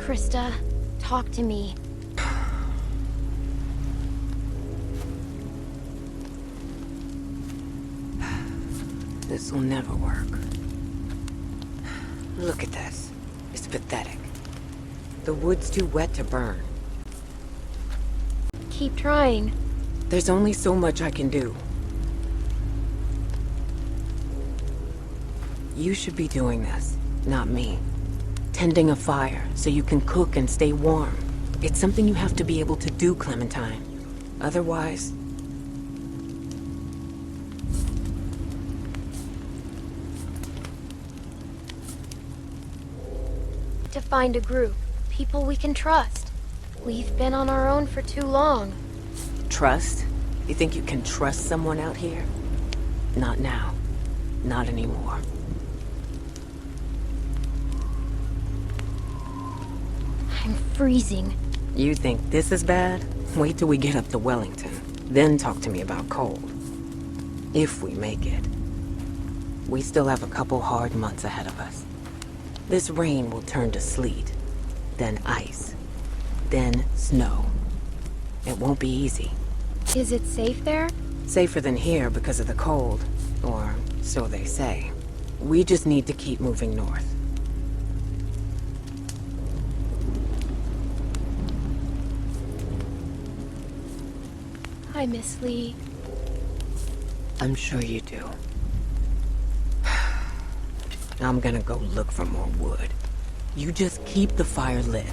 Krista, talk to me. This will never work. Look at this. It's pathetic. The wood's too wet to burn. Keep trying. There's only so much I can do. You should be doing this, not me. Tending a fire so you can cook and stay warm. It's something you have to be able to do, Clementine. Otherwise... To find a group, people we can trust. We've been on our own for too long. Trust? You think you can trust someone out here? Not now. Not anymore. I'm freezing. You think this is bad? Wait till we get up to Wellington. Then talk to me about cold. If we make it. We still have a couple hard months ahead of us. This rain will turn to sleet, then ice, then snow. It won't be easy. Is it safe there? Safer than here because of the cold, or so they say. We just need to keep moving north. I miss Lee. I'm sure you do. I'm gonna go look for more wood. You just keep the fire lit.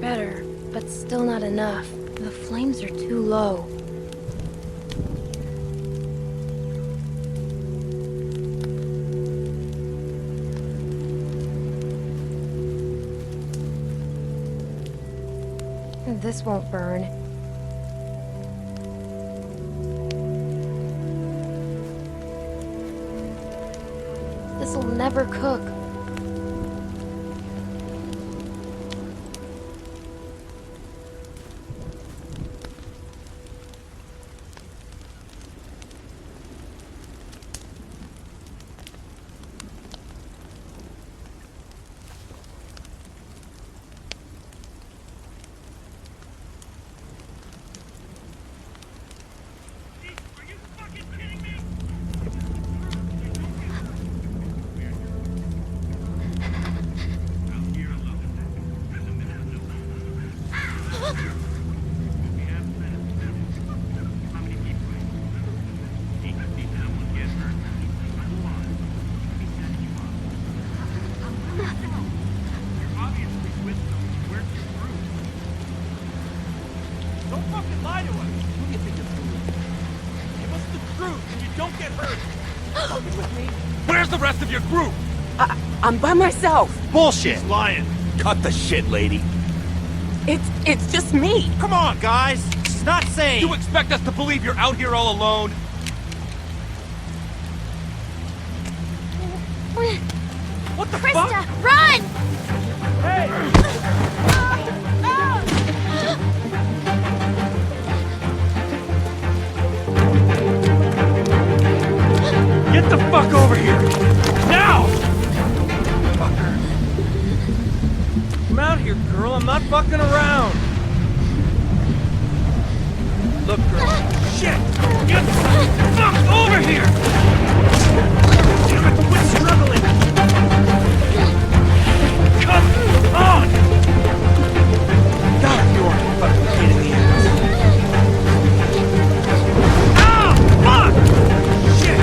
Better, but still not enough. The flames are too low. This won't burn. This'll never cook. fucking lie to us! Who do you think you're fooling? Give us the truth and you don't get hurt! Fucking with me? Where's the rest of your group? I'm by myself. Bullshit! He's lying! Cut the shit, lady! It's just me. Come on, guys! She's not sane! You expect us to believe you're out here all alone? What the fuck? Krista, run! Hey! Get the fuck over here! Now! Fucker. Come out here, girl. I'm not fucking around. Look, girl. Shit! Get the fuck over here! Damn it, quit struggling! Come on! God, you are a fucking pain in the ass. Ah! Fuck! Shit!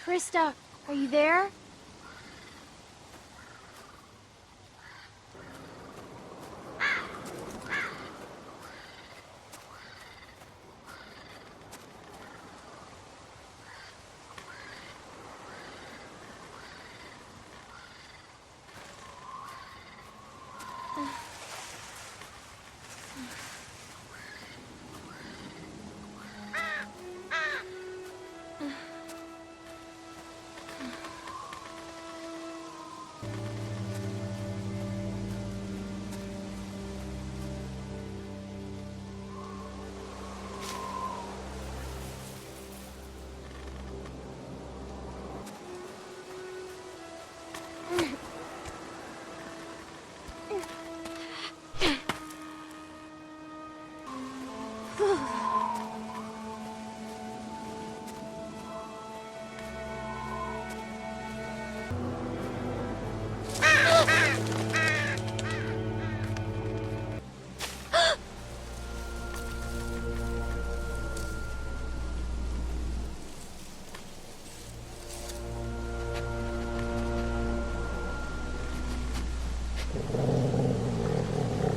Krista, are you there?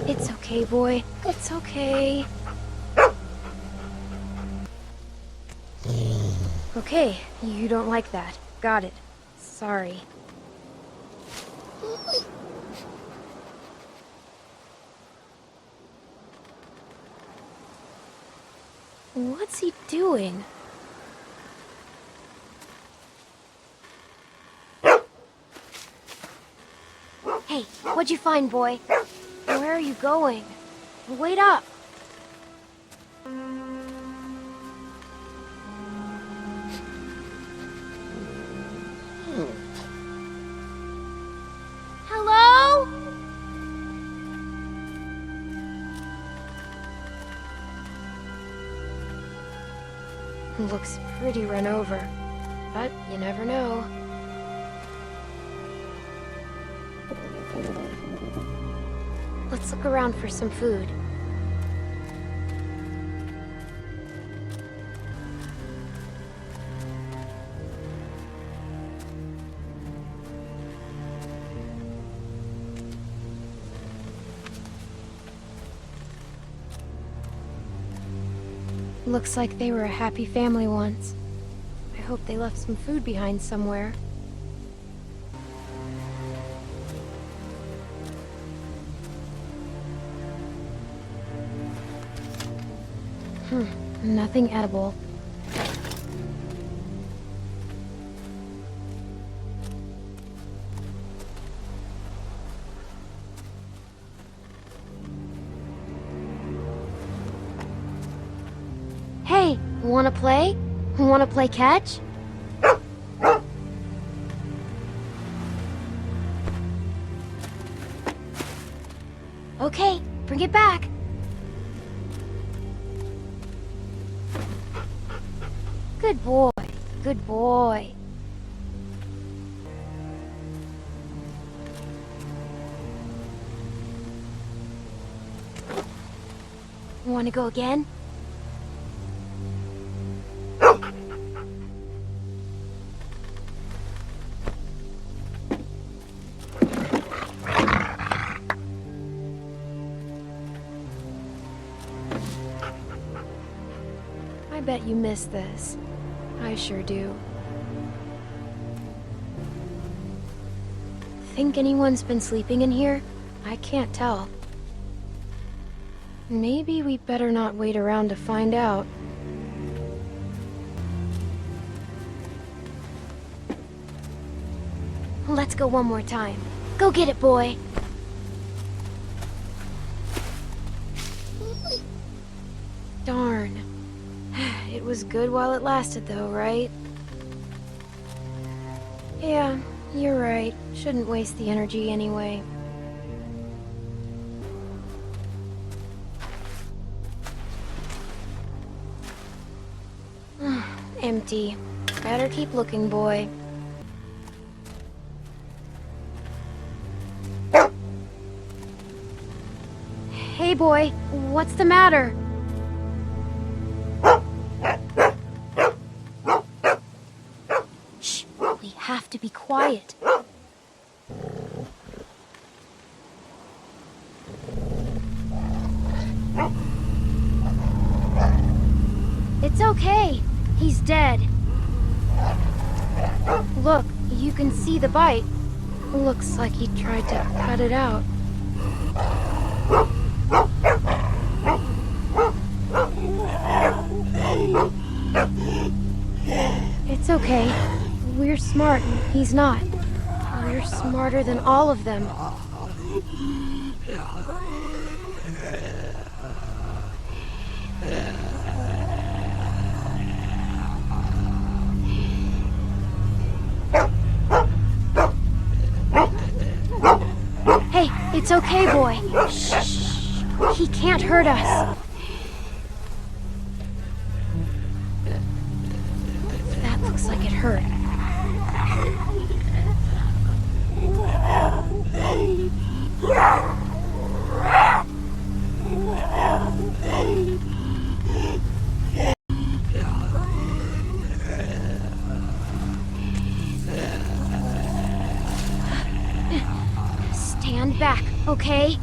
It's okay, boy. It's okay. Okay, you don't like that. Got it. Sorry. What's he doing? Hey, what'd you find, boy? Where are you going? Wait up! Hello? Looks pretty run over, but you never know. Let's look around for some food. Looks like they were a happy family once. I hope they left some food behind somewhere. Nothing edible. Hey, wanna play? Wanna play catch? Okay, bring it back. Good boy, good boy. Want to go again? I bet you miss this. I sure do. Think anyone's been sleeping in here? I can't tell. Maybe we better not wait around to find out. Let's go one more time. Go get it, boy! Darn. It was good while it lasted, though, right? Yeah, you're right. Shouldn't waste the energy anyway. Empty. Better keep looking, boy. Hey, boy. What's the matter? Shh. We have to be quiet. It's okay. He's dead. Look, you can see the bite. Looks like he tried to cut it out. It's okay. We're smart, and he's not. We're smarter than all of them. Hey, it's okay, boy. Shh. He can't hurt us. That looks like it hurt. Stand back, okay?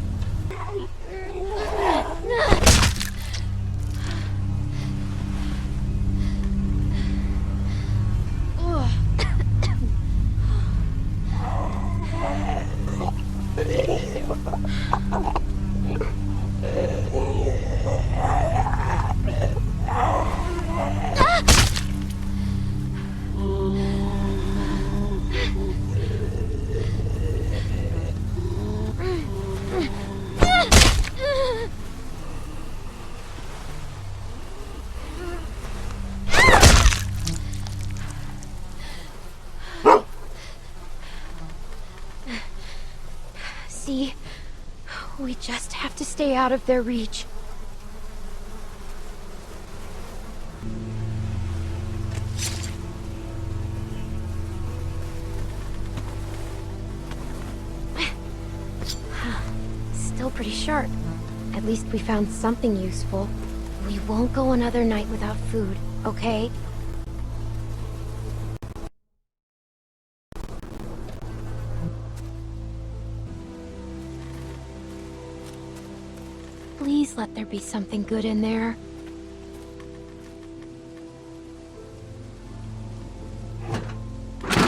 easy. We just have to stay out of their reach. Still pretty sharp. At least we found something useful. We won't go another night without food, okay? Please let there be something good in there.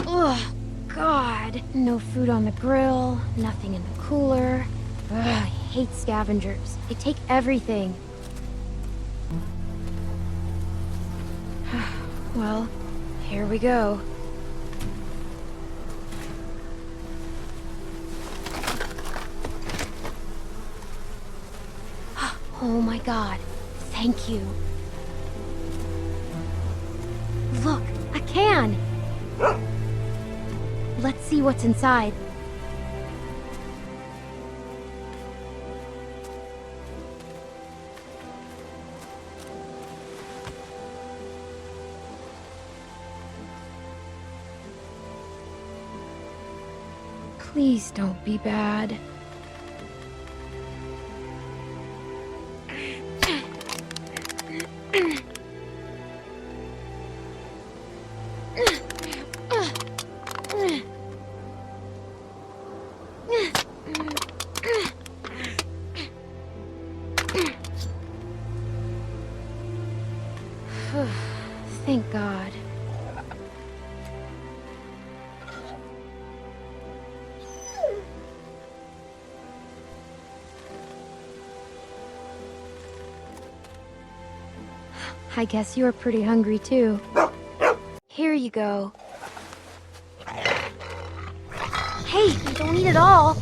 Ugh, God. No food on the grill, nothing in the cooler. Ugh, I hate scavengers. They take everything. Well, here we go. Oh my God, thank you. Look, a can! Let's see what's inside. Please don't be bad. Thank God. I guess you're pretty hungry too. Here you go. Hey, you don't eat it all.